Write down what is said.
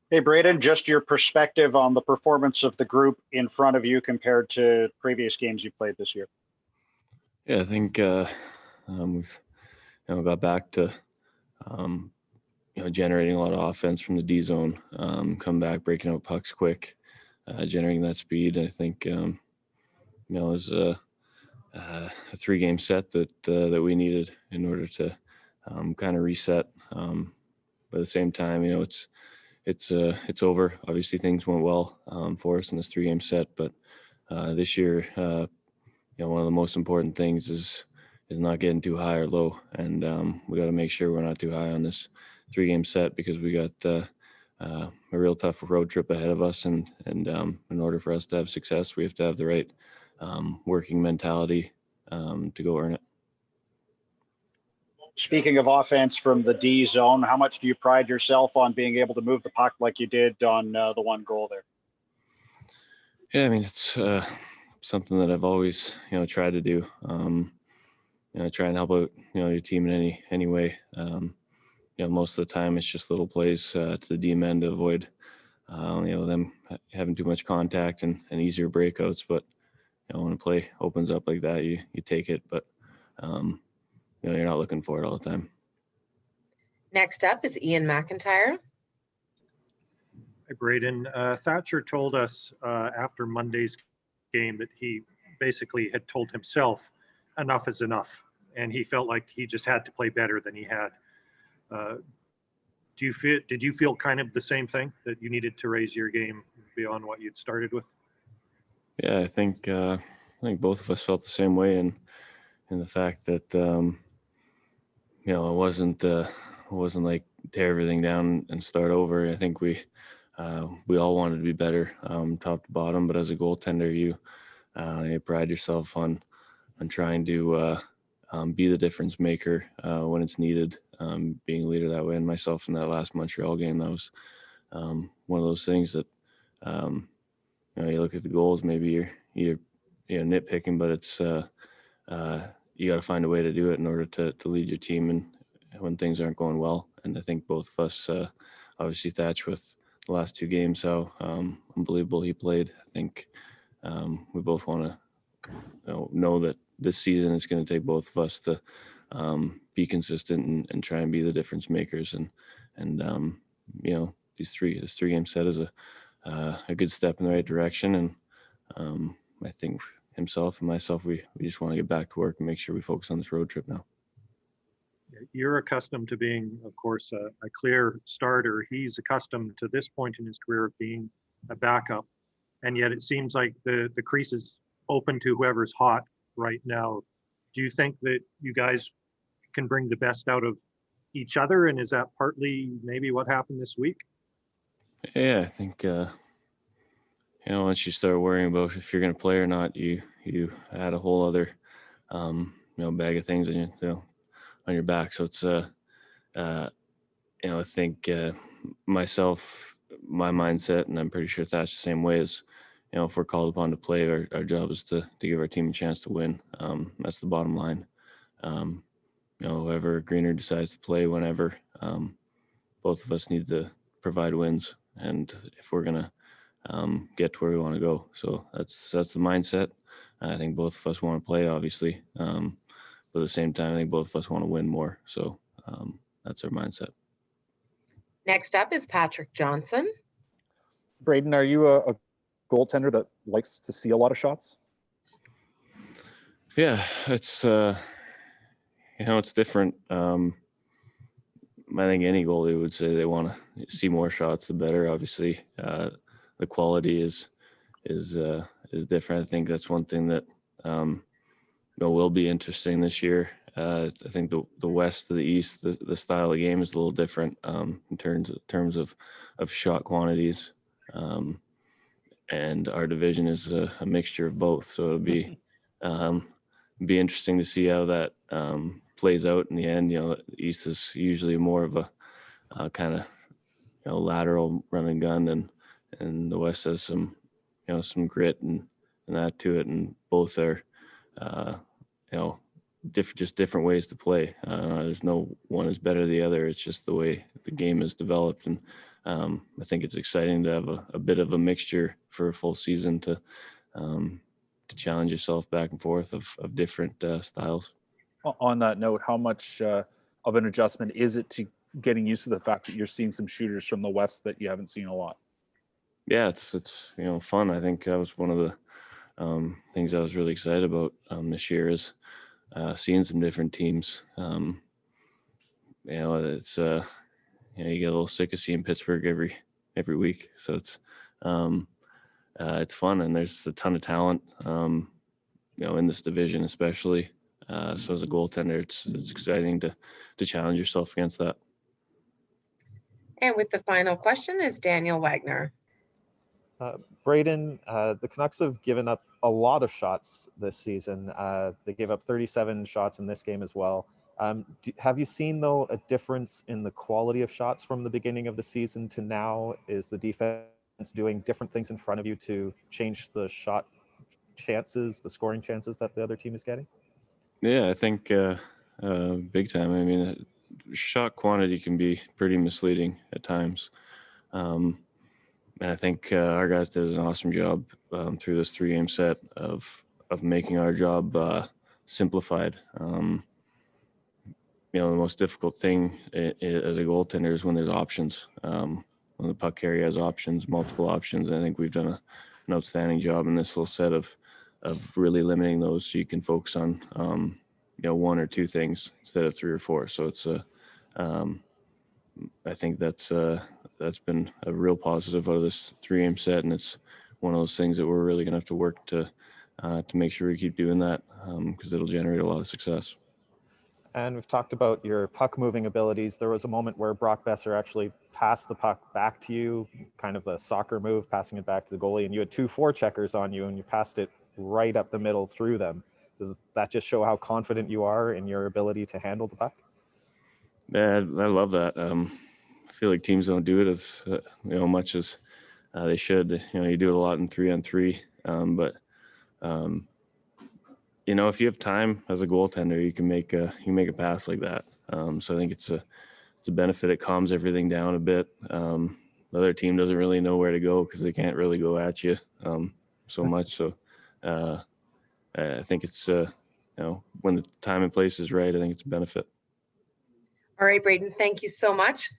Hey, Braden, just your perspective on the performance of the group in front of you compared to previous games you played this year. Yeah, I think we've got back to generating a lot of offense from the D zone, come back, breaking out pucks quick, generating that speed. I think it was a 3-game set that we needed in order to kind of reset. But at the same time, it's over. Obviously, things went well for us in this 3-game set, but this year, one of the most important things is not getting too high or low, and we got to make sure we're not too high on this 3-game set because we got a real tough road trip ahead of us, and in order for us to have success, we have to have the right working mentality to go earn it. Speaking of offense from the D zone, how much do you pride yourself on being able to move the puck like you did on the one goal there? Yeah, I mean, it's something that I've always, tried to do. Try and help out, your team in any way. Most of the time it's just little plays to the D men to avoid, them having too much contact and easier breakouts. But, when a play opens up like that, you take it. But, you're not looking for it all the time. Next up is Ian McIntyre. Hi, Braden. Thatcher told us after Monday's game that he basically had told himself enough is enough, and he felt like he just had to play better than he had. Did you feel kind of the same thing, that you needed to raise your game beyond what you'd started with? Yeah, I think both of us felt the same way, and the fact that it wasn't like tear everything down and start over. I think we all wanted to be better, top to bottom. But as a goaltender, you pride yourself on trying to be the difference maker when it's needed, being a leader that way. And myself in that last Montreal game, that was one of those things that you look at the goals, maybe you're nitpicking, but it's you got to find a way to do it in order to lead your team and when things aren't going well. And I think both of us, obviously Thatch with the last 2 games, how unbelievable he played. I think we both want to know that this season it's going to take both of us to be consistent and try and be the difference makers. And this 3-game set is a good step in the right direction. And I think himself and myself, we just want to get back to work and make sure we focus on this road trip now. You're accustomed to being, of course, a clear starter. He's accustomed to this point in his career of being a backup. And yet it seems like the crease is open to whoever's hot right now. Do you think that you guys can bring the best out of each other? And is that partly maybe what happened this week? Yeah, I think, once you start worrying about if you're going to play or not, you add a whole other, bag of things on your back. So it's, I think myself, my mindset, and I'm pretty sure that's the same way, is, if we're called upon to play, our job is to give our team a chance to win. That's the bottom line. Whoever Greener decides to play whenever, both of us need to provide wins. And if we're going to get to where we want to go. So that's the mindset. I think both of us want to play, obviously. But at the same time, I think both of us want to win more. So that's our mindset. Next up is Patrick Johnson. Braden, are you a goaltender that likes to see a lot of shots? Yeah, it's it's different. I think any goalie would say they want to see more shots, the better. Obviously, the quality is different. I think that's one thing that will be interesting this year. I think the west to the east, the style of game is a little different in terms of shot quantities, and our division is a mixture of both. So it'll be interesting to see how that plays out in the end. The east is usually more of a kind of lateral run and gun, and the west has some grit and that to it, and both are different ways to play. There's no one is better than the other. It's just the way the game is developed, and I think it's exciting to have a bit of a mixture for a full season to challenge yourself back and forth of different styles. On that note, how much of an adjustment is it to getting used to the fact that you're seeing some shooters from the West that you haven't seen a lot? Yeah, it's fun. I think that was one of the things I was really excited about this year is seeing some different teams. It's you get a little sick of seeing Pittsburgh every week, so it's fun, and there's a ton of talent in this division especially. So as a goaltender, it's exciting to challenge yourself against that. And with the final question is Daniel Wagner. Braden, the Canucks have given up a lot of shots this season. They gave up 37 shots in this game as well. Have you seen, though, a difference in the quality of shots from the beginning of the season to now? Is the defense doing different things in front of you to change the shot chances, the scoring chances that the other team is getting? Yeah, I think big time. I mean, shot quantity can be pretty misleading at times. And I think our guys did an awesome job through this 3-game set of making our job simplified. The most difficult thing as a goaltender is when there's options. When the puck carrier has options, multiple options. I think we've done an outstanding job in this little set of really limiting those so you can focus on one or two things instead of three or four. So it's I think that's been a real positive out of this 3-game set, and it's one of those things that we're really going to have to work to make sure we keep doing that because it'll generate a lot of success. And we've talked about your puck moving abilities. There was a moment where Brock Besser actually passed the puck back to you, kind of a soccer move, passing it back to the goalie, and you had 2 forecheckers on you, and you passed it right up the middle through them. Does that just show how confident you are in your ability to handle the puck? Yeah, I love that. I feel like teams don't do it as much as they should. You do it a lot in 3-on-3, but if you have time as a goaltender, you can make a pass like that. So I think it's a benefit. It calms everything down a bit. The other team doesn't really know where to go because they can't really go at you so much. So I think it's when the time and place is right, I think it's a benefit. All right, Braden, thank you so much.